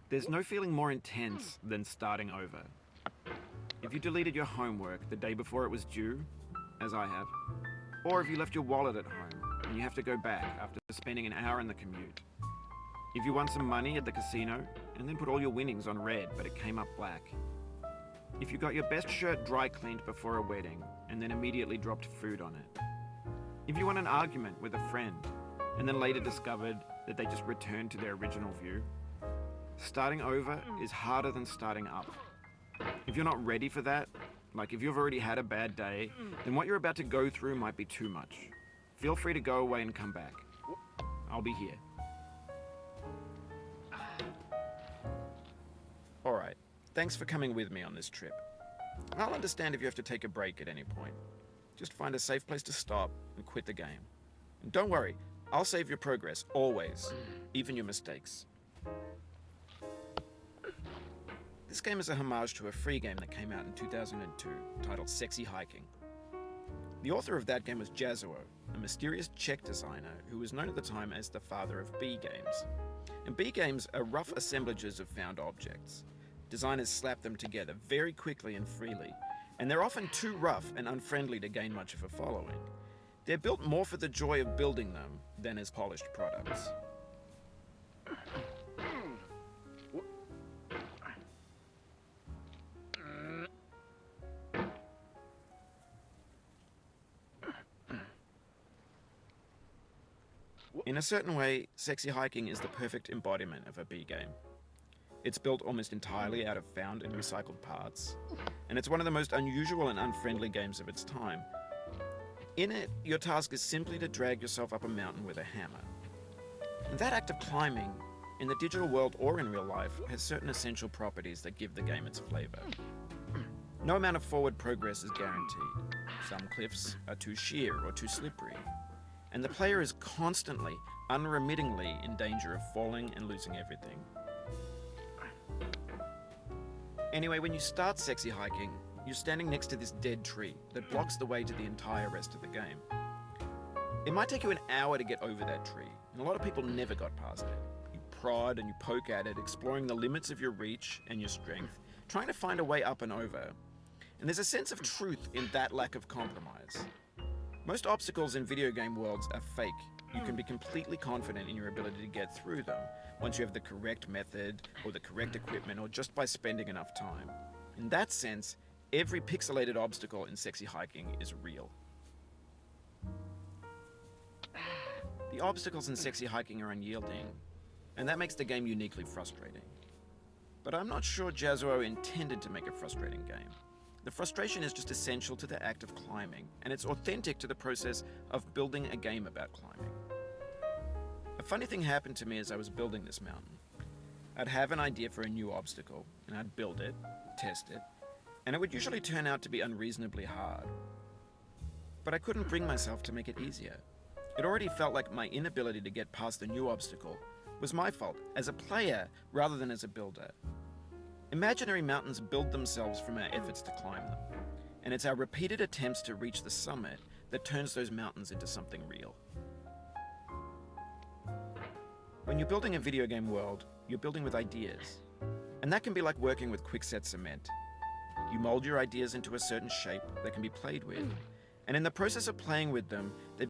There's no feeling more intense than starting over. If you deleted your homework the day before it was due, as I have, or if you left your wallet at home and you have to go back after spending an hour in the commute. If you won some money at the casino and then put all your winnings on red but it came up black. If you got your best shirt dry cleaned before a wedding and then immediately dropped food on it. If you won an argument with a friend and then later discovered that they just returned to their original view. Starting over is harder than starting up. If you're not ready for that, like if you've already had a bad day, then what you're about to go through might be too much. Feel free to go away and come back. I'll be here. Alright, thanks for coming with me on this trip. I'll understand if you have to take a break at any point. Just find a safe place to stop and quit the game. And don't worry, I'll save your progress, always, even your mistakes. This game is a homage to a free game that came out in 2002, titled Sexy Hiking. The author of that game was Jazzuo, a mysterious Czech designer who was known at the time as the father of B games. And B games are rough assemblages of found objects. Designers slap them together very quickly and freely, and they're often too rough and unfriendly to gain much of a following. They're built more for the joy of building them than as polished products. In a certain way, Sexy Hiking is the perfect embodiment of a B game. It's built almost entirely out of found and recycled parts, and it's one of the most unusual and unfriendly games of its time. In it, your task is simply to drag yourself up a mountain with a hammer. And that act of climbing, in the digital world or in real life, has certain essential properties that give the game its flavor. No amount of forward progress is guaranteed. Some cliffs are too sheer or too slippery, and the player is constantly, unremittingly in danger of falling and losing everything. Anyway, when you start Sexy Hiking, you're standing next to this dead tree that blocks the way to the entire rest of the game. It might take you an hour to get over that tree, and a lot of people never got past it. You prod and you poke at it, exploring the limits of your reach and your strength, trying to find a way up and over. And there's a sense of truth in that lack of compromise. Most obstacles in video game worlds are fake. You can be completely confident in your ability to get through them once you have the correct method or the correct equipment or just by spending enough time. In that sense, every pixelated obstacle in Sexy Hiking is real. The obstacles in Sexy Hiking are unyielding, and that makes the game uniquely frustrating. But I'm not sure Jazzuo intended to make a frustrating game. The frustration is just essential to the act of climbing, and it's authentic to the process of building a game about climbing. A funny thing happened to me as I was building this mountain. I'd have an idea for a new obstacle, and I'd build it, test it, and it would usually turn out to be unreasonably hard. But I couldn't bring myself to make it easier. It already felt like my inability to get past the new obstacle was my fault as a player rather than as a builder. Imaginary mountains build themselves from our efforts to climb them, and it's our repeated attempts to reach the summit that turns those mountains into something real. When you're building a video game world, you're building with ideas, and that can be like working with quickset cement. You mold your ideas into a certain shape that can be played with, and in the process of playing with them, they